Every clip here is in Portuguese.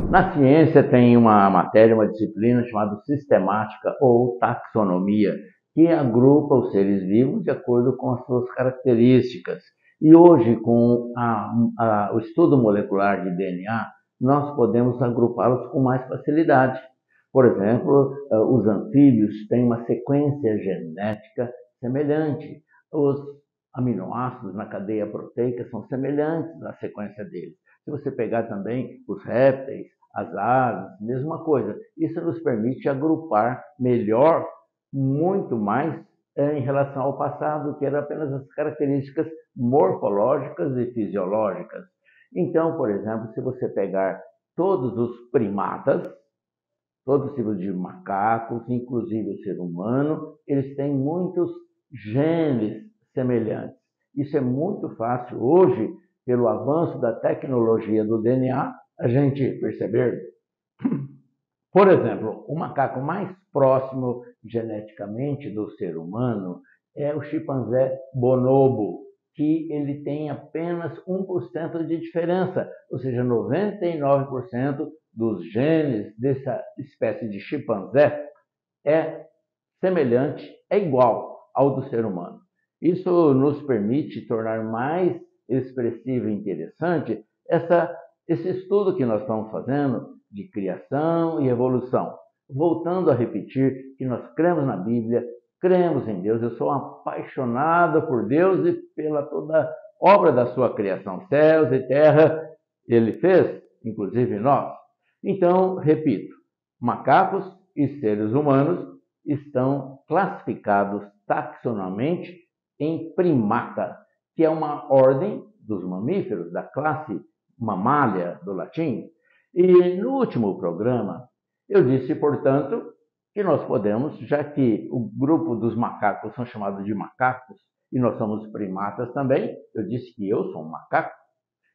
Na ciência tem uma matéria, uma disciplina chamada sistemática ou taxonomia, que agrupa os seres vivos de acordo com as suas características. E hoje, com o estudo molecular de DNA, nós podemos agrupá-los com mais facilidade. Por exemplo, os anfíbios têm uma sequência genética semelhante. Os aminoácidos na cadeia proteica são semelhantes na sequência deles. Se você pegar também os répteis, as aves, mesma coisa. Isso nos permite agrupar melhor, muito mais em relação ao passado, que eram apenas as características morfológicas e fisiológicas. Então, por exemplo, se você pegar todos os primatas, todos os tipos de macacos, inclusive o ser humano, eles têm muitos genes semelhantes. Isso é muito fácil hoje, pelo avanço da tecnologia do DNA, a gente perceber. Por exemplo, o macaco mais próximo geneticamente do ser humano é o chimpanzé bonobo, que ele tem apenas 1% de diferença, ou seja, 99% dos genes dessa espécie de chimpanzé é semelhante, é igual ao do ser humano. Isso nos permite tornar mais expressivo e interessante esse estudo que nós estamos fazendo de criação e evolução. Voltando a repetir que nós cremos na Bíblia, cremos em Deus, eu sou apaixonado por Deus e pela toda obra da sua criação, céus e terra, ele fez, inclusive nós. Então, repito, macacos e seres humanos estão classificados taxonomicamente em primata, que é uma ordem dos mamíferos, da classe Mammalia, do latim. E no último programa, eu disse, portanto, que nós podemos, já que o grupo dos macacos são chamados de macacos, e nós somos primatas também, eu disse que eu sou um macaco,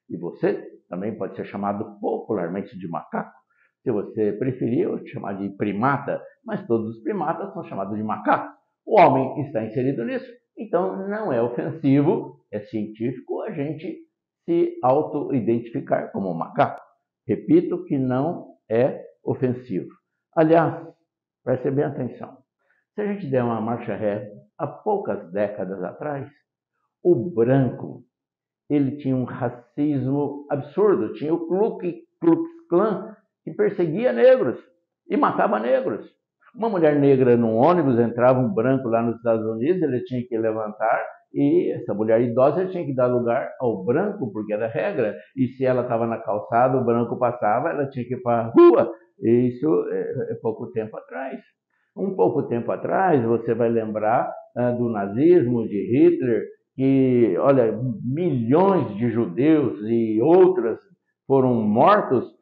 e você também pode ser chamado popularmente de macaco. Se você preferir, eu te chamar de primata, mas todos os primatas são chamados de macacos. O homem está inserido nisso, então não é ofensivo, é científico a gente se auto-identificar como macaco. Repito que não é ofensivo. Aliás, preste bem atenção. Se a gente der uma marcha ré há poucas décadas atrás, o branco ele tinha um racismo absurdo. Tinha o Ku Klux Klan que perseguia negros e matava negros. Uma mulher negra num ônibus, entrava um branco lá nos Estados Unidos, ele tinha que levantar e essa mulher idosa tinha que dar lugar ao branco, porque era regra. E se ela estava na calçada, o branco passava, ela tinha que ir para a rua. E isso é pouco tempo atrás. Um pouco tempo atrás, você vai lembrar do nazismo, de Hitler, que, olha, milhões de judeus e outras foram mortos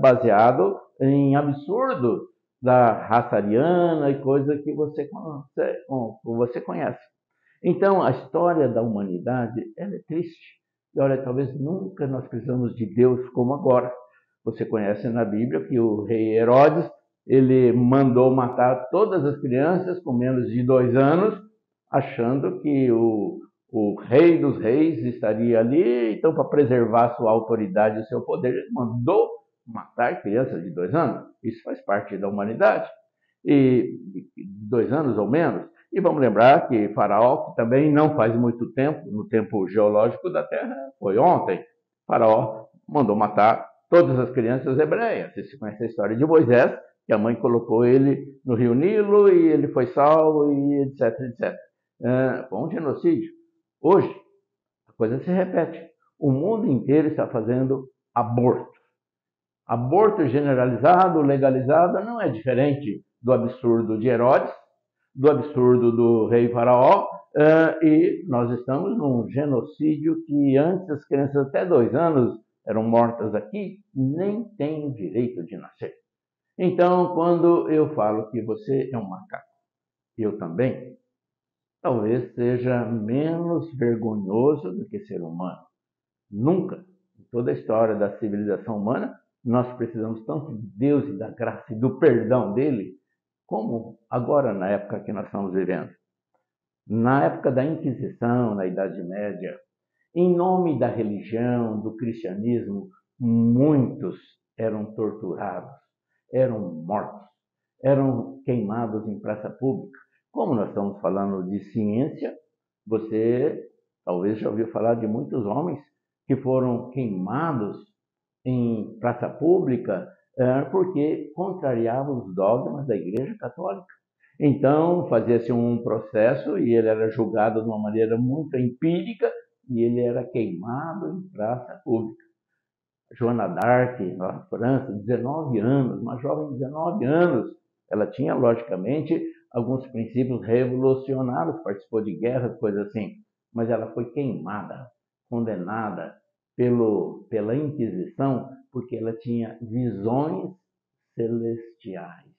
baseado em absurdo da raça ariana e coisa que você conhece. Então, a história da humanidade ela é triste. E olha, talvez nunca nós precisamos de Deus como agora. Você conhece na Bíblia que o rei Herodes ele mandou matar todas as crianças com menos de 2 anos, achando que o rei dos reis estaria ali, então para preservar sua autoridade e seu poder, ele mandou matar crianças de 2 anos. Isso faz parte da humanidade, e de 2 anos ou menos. E vamos lembrar que Faraó, que também não faz muito tempo, no tempo geológico da Terra, foi ontem, Faraó mandou matar todas as crianças hebreias. Você conhece a história de Moisés, que a mãe colocou ele no rio Nilo e ele foi salvo, e etc, etc. Foi um genocídio. Hoje, a coisa se repete. O mundo inteiro está fazendo aborto. Aborto generalizado, legalizado, não é diferente do absurdo de Herodes, do absurdo do rei Faraó, e nós estamos num genocídio que antes as crianças até 2 anos eram mortas aqui, nem têm o direito de nascer. Então, quando eu falo que você é um macaco, eu também, talvez seja menos vergonhoso do que ser humano. Nunca, em toda a história da civilização humana, nós precisamos tanto de Deus e da graça e do perdão dele, como agora na época que nós estamos vivendo. Na época da Inquisição, na Idade Média, em nome da religião, do cristianismo, muitos eram torturados, eram mortos, eram queimados em praça pública. Como nós estamos falando de ciência, você talvez já ouviu falar de muitos homens que foram queimados em praça pública porque contrariavam os dogmas da Igreja Católica. Então, fazia-se um processo e ele era julgado de uma maneira muito empírica e ele era queimado em praça pública. Joana d'Arc, na França, 19 anos, uma jovem de 19 anos, ela tinha, logicamente, alguns princípios revolucionários, participou de guerras, coisas assim, mas ela foi queimada, condenada pela Inquisição, porque ela tinha visões celestiais.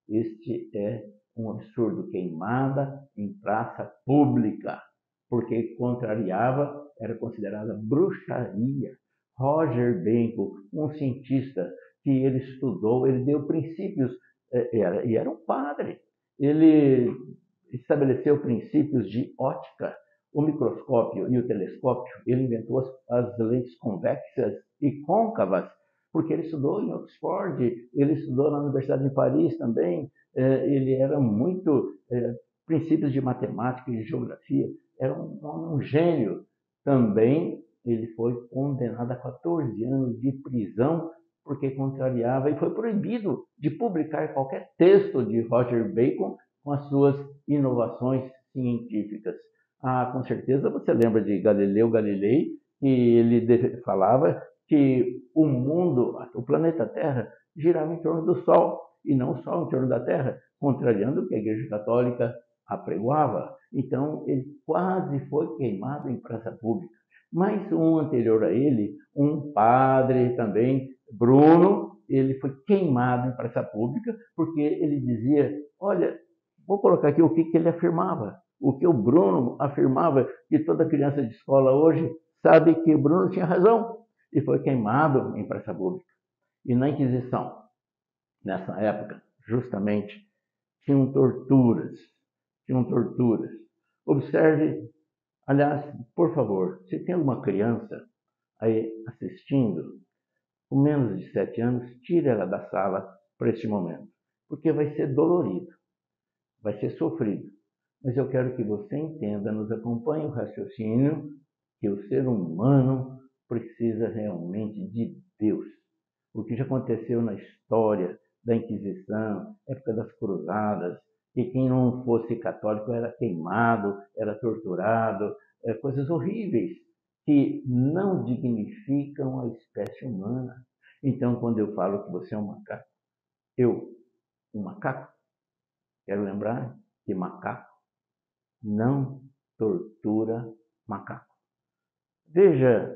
Este é um absurdo, queimada em praça pública, porque contrariava, era considerada bruxaria. Roger Bacon, um cientista que ele estudou, ele deu princípios, e era um padre, ele estabeleceu princípios de ótica, o microscópio e o telescópio, ele inventou as lentes convexas e côncavas, porque ele estudou em Oxford, ele estudou na Universidade de Paris também, ele era muito princípios de matemática e de geografia, era um gênio. Também ele foi condenado a 14 anos de prisão porque contrariava e foi proibido de publicar qualquer texto de Roger Bacon com as suas inovações científicas. Com certeza você lembra de Galileu Galilei, que ele falava que o mundo, o planeta Terra, girava em torno do Sol e não o Sol em torno da Terra, contrariando o que a Igreja Católica apregoava. Então, ele quase foi queimado em praça pública. Mas um anterior a ele, um padre também, Bruno, ele foi queimado em praça pública porque ele dizia, olha, vou colocar aqui o que ele afirmava. O que o Bruno afirmava, que toda criança de escola hoje sabe que o Bruno tinha razão, e foi queimado em praça pública. E na Inquisição, nessa época, justamente, tinham torturas. Observe, aliás, por favor, se tem alguma criança aí assistindo, com menos de 7 anos, tire ela da sala para este momento, porque vai ser dolorido, vai ser sofrido. Mas eu quero que você entenda, nos acompanhe o raciocínio, que o ser humano precisa realmente de Deus. O que já aconteceu na história da Inquisição, época das Cruzadas, que quem não fosse católico era queimado, era torturado, coisas horríveis que não dignificam a espécie humana. Então, quando eu falo que você é um macaco, um macaco, quero lembrar que macaco não tortura macaco. Veja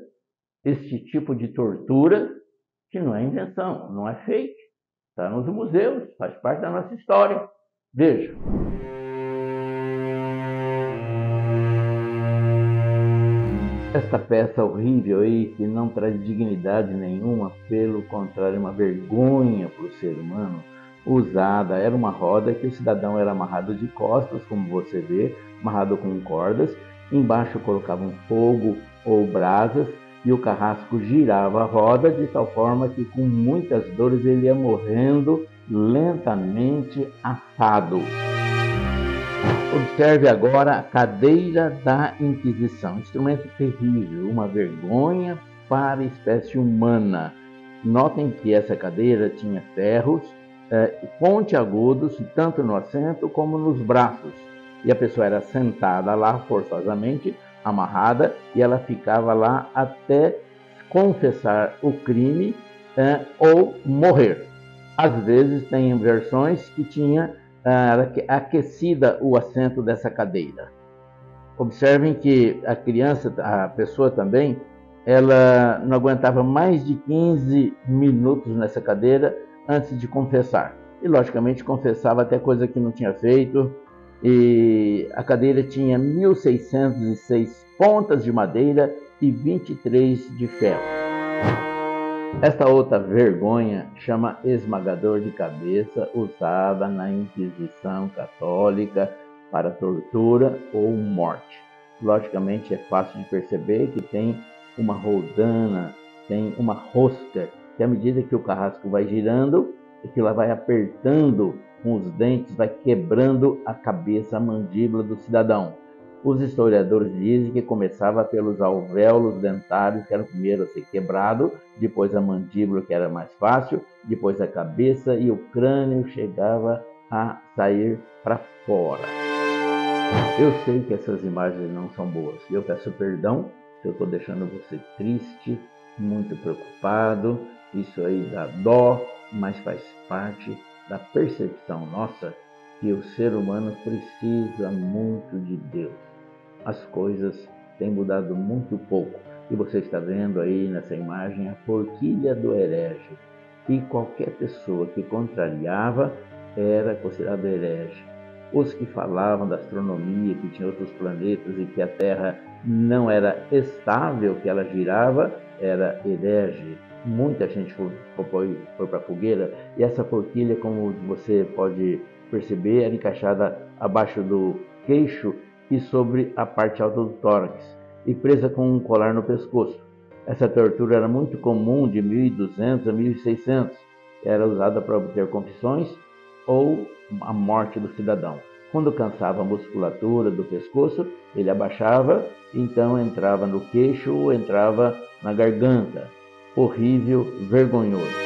este tipo de tortura que não é invenção, não é fake, está nos museus, faz parte da nossa história. Veja. Esta peça horrível aí, que não traz dignidade nenhuma, pelo contrário, uma vergonha para o ser humano, usada, era uma roda que o cidadão era amarrado de costas, como você vê, amarrado com cordas, embaixo colocavam fogo ou brasas, e o carrasco girava a roda de tal forma que com muitas dores ele ia morrendo lentamente assado. Observe agora a cadeira da Inquisição, instrumento terrível, uma vergonha para a espécie humana. Notem que essa cadeira tinha ferros pontiagudos, tanto no assento como nos braços. E a pessoa era sentada lá forçosamente, amarrada, e ela ficava lá até confessar o crime ou morrer. Às vezes tem versões que tinha aquecida o assento dessa cadeira. Observem que a criança, a pessoa também, ela não aguentava mais de 15 minutos nessa cadeira antes de confessar. E, logicamente, confessava até coisa que não tinha feito. E a cadeira tinha 1.606 pontas de madeira e 23 de ferro. Esta outra vergonha chama esmagador de cabeça, usada na Inquisição Católica para tortura ou morte. Logicamente é fácil de perceber que tem uma roldana, tem uma rosca que à medida que o carrasco vai girando, aquilo vai apertando com os dentes, vai quebrando a cabeça, a mandíbula do cidadão. Os historiadores dizem que começava pelos alvéolos dentários, que era o primeiro a ser quebrado, depois a mandíbula, que era mais fácil, depois a cabeça e o crânio chegava a sair para fora. Eu sei que essas imagens não são boas e eu peço perdão se eu estou deixando você triste, muito preocupado. Isso aí dá dó, mas faz parte da percepção nossa que o ser humano precisa muito de Deus. As coisas têm mudado muito pouco. E você está vendo aí nessa imagem a forquilha do herege. E qualquer pessoa que contrariava era considerado herege. Os que falavam da astronomia, que tinha outros planetas e que a Terra não era estável, que ela girava, era herege. Muita gente foi para a fogueira e essa forquilha, como você pode perceber, era encaixada abaixo do queixo e sobre a parte alta do tórax e presa com um colar no pescoço. Essa tortura era muito comum de 1200 a 1600. Era usada para obter confissões ou a morte do cidadão. Quando cansava a musculatura do pescoço, ele abaixava, então entrava no queixo ou entrava na garganta. Horrível, vergonhoso.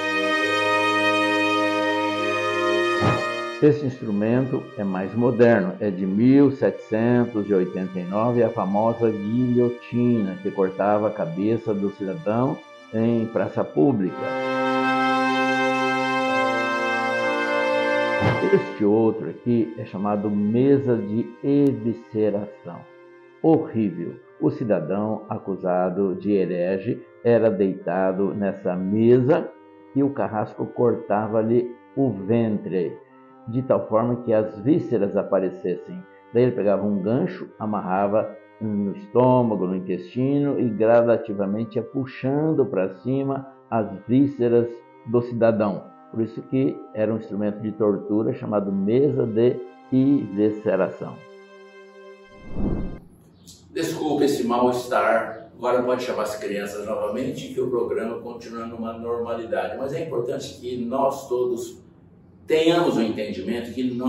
Esse instrumento é mais moderno, é de 1789, a famosa guilhotina, que cortava a cabeça do cidadão em praça pública. Este outro aqui é chamado mesa de evisceração. Horrível! O cidadão acusado de herege era deitado nessa mesa e o carrasco cortava-lhe o ventre, de tal forma que as vísceras aparecessem. Daí ele pegava um gancho, amarrava no estômago, no intestino e gradativamente ia puxando para cima as vísceras do cidadão. Por isso que era um instrumento de tortura chamado mesa de evisceração. Desculpe esse mal-estar. Agora pode chamar as crianças novamente, que o programa continua numa normalidade. Mas é importante que nós todos tenhamos o entendimento que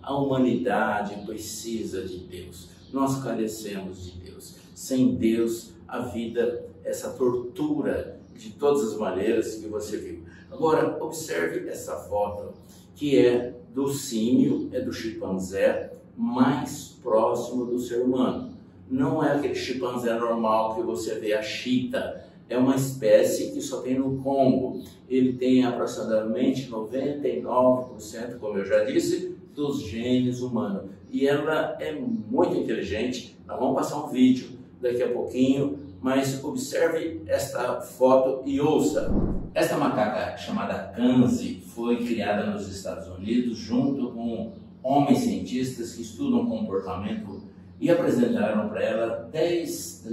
a humanidade, precisa de Deus. Nós carecemos de Deus. Sem Deus, a vida, essa tortura de todas as maneiras que você viu. Agora, observe essa foto, que é do símio, é do chimpanzé mais próximo do ser humano. Não é aquele chimpanzé normal que você vê, a cheetah. É uma espécie que só tem no Congo. Ele tem aproximadamente 99%, como eu já disse, dos genes humanos. E ela é muito inteligente. Nós vamos passar um vídeo daqui a pouquinho, mas observe esta foto e ouça. Esta macaca chamada Kanzi foi criada nos Estados Unidos junto com homens cientistas que estudam comportamento e apresentaram para ela 10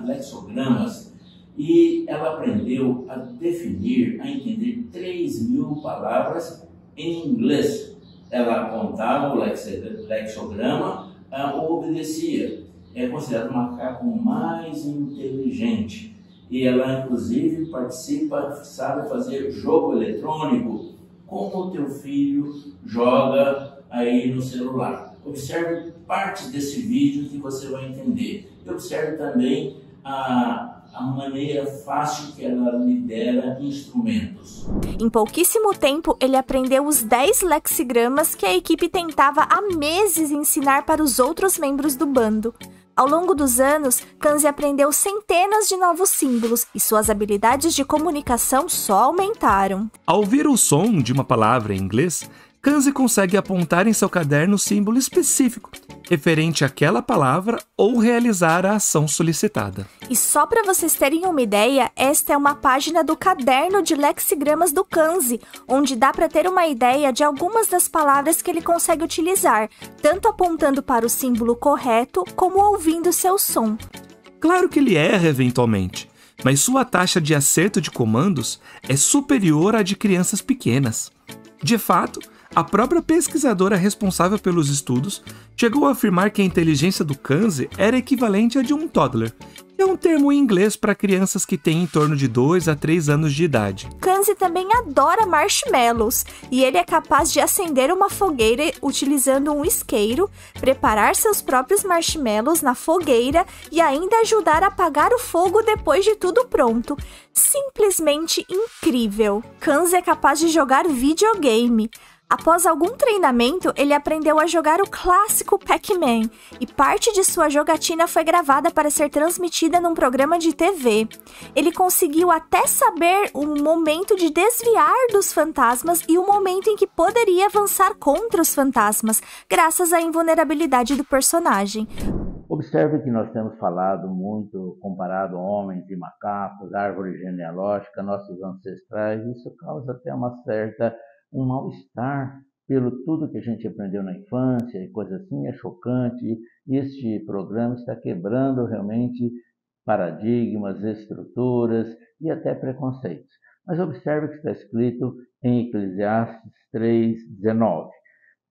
lexogramas e ela aprendeu a definir, a entender 3.000 palavras em inglês. Ela apontava o lexograma ou obedecia. É considerado o macaco mais inteligente. E ela, inclusive, sabe fazer jogo eletrônico, como o teu filho joga aí no celular. Observe partes desse vídeo que você vai entender. E observe também a maneira fácil que ela lidera instrumentos. Em pouquíssimo tempo, ele aprendeu os 10 lexigramas que a equipe tentava há meses ensinar para os outros membros do bando. Ao longo dos anos, Kanzi aprendeu centenas de novos símbolos e suas habilidades de comunicação só aumentaram. Ao ouvir o som de uma palavra em inglês, Kanzi consegue apontar em seu caderno o símbolo específico, referente àquela palavra ou realizar a ação solicitada. E só para vocês terem uma ideia, esta é uma página do caderno de lexigramas do Kanzi, onde dá para ter uma ideia de algumas das palavras que ele consegue utilizar, tanto apontando para o símbolo correto, como ouvindo seu som. Claro que ele erra eventualmente, mas sua taxa de acerto de comandos é superior à de crianças pequenas. De fato, a própria pesquisadora responsável pelos estudos chegou a afirmar que a inteligência do Kanzi era equivalente à de um toddler, É um termo em inglês para crianças que têm em torno de 2 a 3 anos de idade. Kanzi também adora marshmallows e ele é capaz de acender uma fogueira utilizando um isqueiro, preparar seus próprios marshmallows na fogueira e ainda ajudar a apagar o fogo depois de tudo pronto. Simplesmente incrível! Kanzi é capaz de jogar videogame. Após algum treinamento, ele aprendeu a jogar o clássico Pac-Man e parte de sua jogatina foi gravada para ser transmitida num programa de TV. Ele conseguiu até saber o momento de desviar dos fantasmas e o momento em que poderia avançar contra os fantasmas, graças à invulnerabilidade do personagem. Observe que nós temos falado muito, comparado homens e macacos, árvore genealógica, nossos ancestrais. Isso causa até um mal-estar pelo tudo que a gente aprendeu na infância e coisa assim, é chocante. Este programa está quebrando realmente paradigmas, estruturas e até preconceitos. Mas observe que está escrito em Eclesiastes 3:19.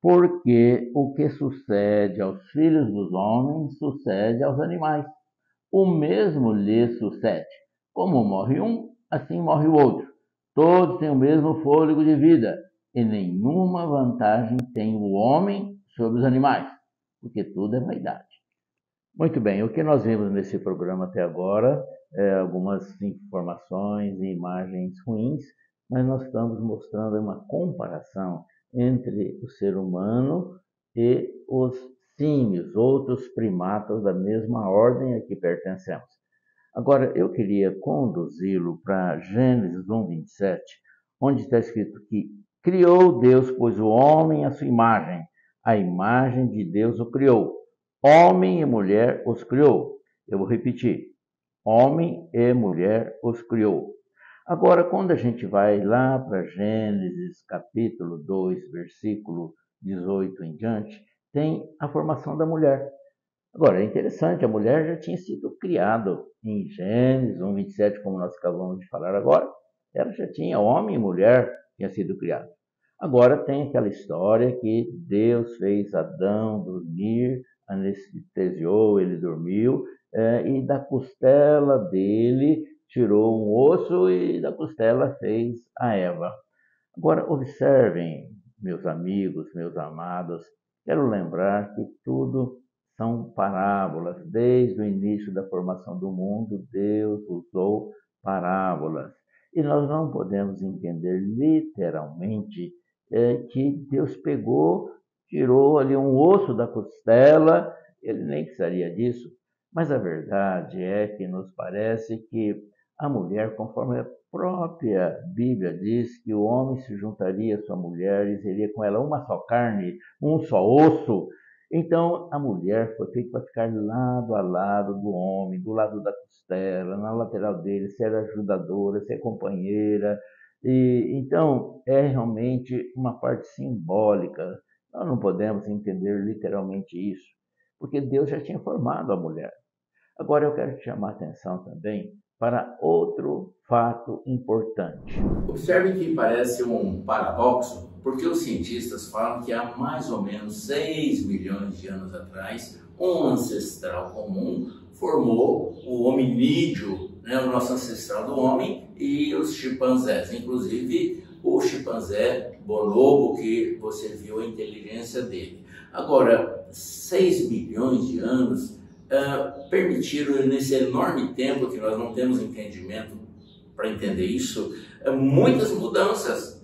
Porque o que sucede aos filhos dos homens sucede aos animais. O mesmo lhes sucede. Como morre um, assim morre o outro. Todos têm o mesmo fôlego de vida. E nenhuma vantagem tem o homem sobre os animais, porque tudo é vaidade. Muito bem, o que nós vimos nesse programa até agora é algumas informações e imagens ruins, mas nós estamos mostrando uma comparação entre o ser humano e os símios, outros primatas da mesma ordem a que pertencemos. Agora, eu queria conduzi-lo para Gênesis 1:27, onde está escrito que criou Deus, pois o homem à sua imagem, a imagem de Deus o criou. Homem e mulher os criou. Eu vou repetir. Homem e mulher os criou. Agora, quando a gente vai lá para Gênesis, capítulo 2, versículo 18 em diante, tem a formação da mulher. Agora, é interessante, a mulher já tinha sido criada em Gênesis 1:27, como nós acabamos de falar agora. Ela já tinha, homem e mulher, tinha sido criado. Agora tem aquela história que Deus fez Adão dormir, anestesiou, ele dormiu, e da costela dele tirou um osso e da costela fez a Eva. Agora observem, meus amigos, meus amados, quero lembrar que tudo são parábolas. Desde o início da formação do mundo, Deus usou parábolas. E nós não podemos entender literalmente que Deus pegou, tirou ali um osso da costela, ele nem precisaria disso, mas a verdade é que nos parece que a mulher, conforme a própria Bíblia diz, que o homem se juntaria à sua mulher e seria com ela uma só carne, um só osso. Então a mulher foi feita para ficar lado a lado do homem, do lado da costela, na lateral dele, ser ajudadora, ser companheira. E então é realmente uma parte simbólica. Nós não podemos entender literalmente isso, porque Deus já tinha formado a mulher. Agora eu quero te chamar a atenção também para outro fato importante. Observe que parece um paradoxo, porque os cientistas falam que há mais ou menos 6 milhões de anos atrás, um ancestral comum formou o hominídeo, o nosso ancestral do homem, e os chimpanzés, inclusive o chimpanzé bonobo, que você viu a inteligência dele. Agora, 6 milhões de anos permitiram, nesse enorme tempo que nós não temos entendimento para entender isso, muitas mudanças.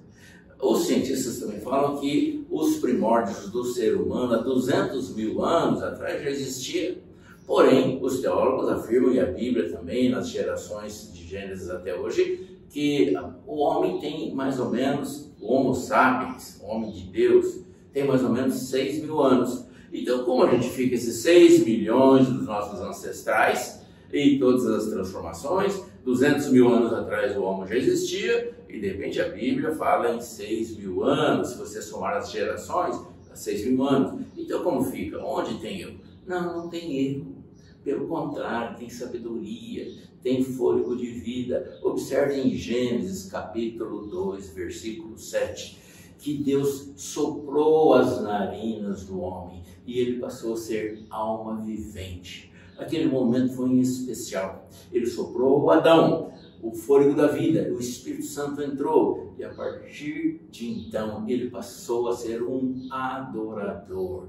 Os cientistas também falam que os primórdios do ser humano há 200 mil anos atrás já existia. Porém, os teólogos afirmam, e a Bíblia também, nas gerações de Gênesis até hoje, que o homem tem mais ou menos, o Homo sapiens, o homem de Deus, tem mais ou menos 6 mil anos. Então, como a gente fica esses 6 milhões dos nossos ancestrais e todas as transformações, 200 mil anos atrás o Homo já existia e de repente a Bíblia fala em 6 mil anos, se você somar as gerações, 6 mil anos. Então, como fica? Onde tem erro? Não tem erro. Pelo contrário, tem sabedoria, tem fôlego de vida. Observe em Gênesis capítulo 2, versículo 7, que Deus soprou as narinas do homem e ele passou a ser alma vivente. Aquele momento foi especial. Ele soprou o Adão, o fôlego da vida, o Espírito Santo entrou e a partir de então ele passou a ser um adorador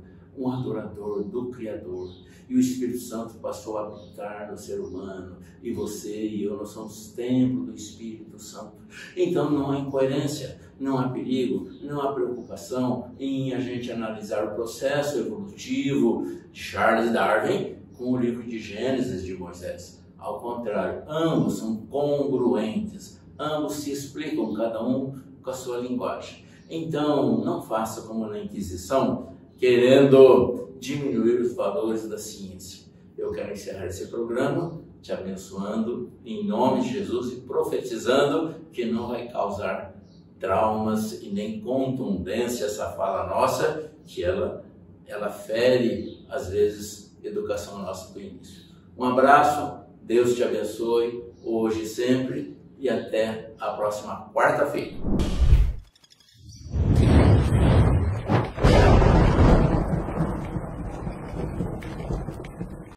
do Criador. E o Espírito Santo passou a habitar no ser humano. E você e eu, nós somos templo do Espírito Santo. Então não há incoerência, não há perigo, não há preocupação em a gente analisar o processo evolutivo de Charles Darwin com o livro de Gênesis de Moisés. Ao contrário, ambos são congruentes, ambos se explicam, cada um com a sua linguagem. Então, não faça como na Inquisição, querendo diminuir os valores da ciência. Eu quero encerrar esse programa te abençoando em nome de Jesus e profetizando que não vai causar traumas e nem contundência essa fala nossa, que ela fere, às vezes, a educação nossa do início. Um abraço, Deus te abençoe, hoje e sempre, e até a próxima quarta-feira.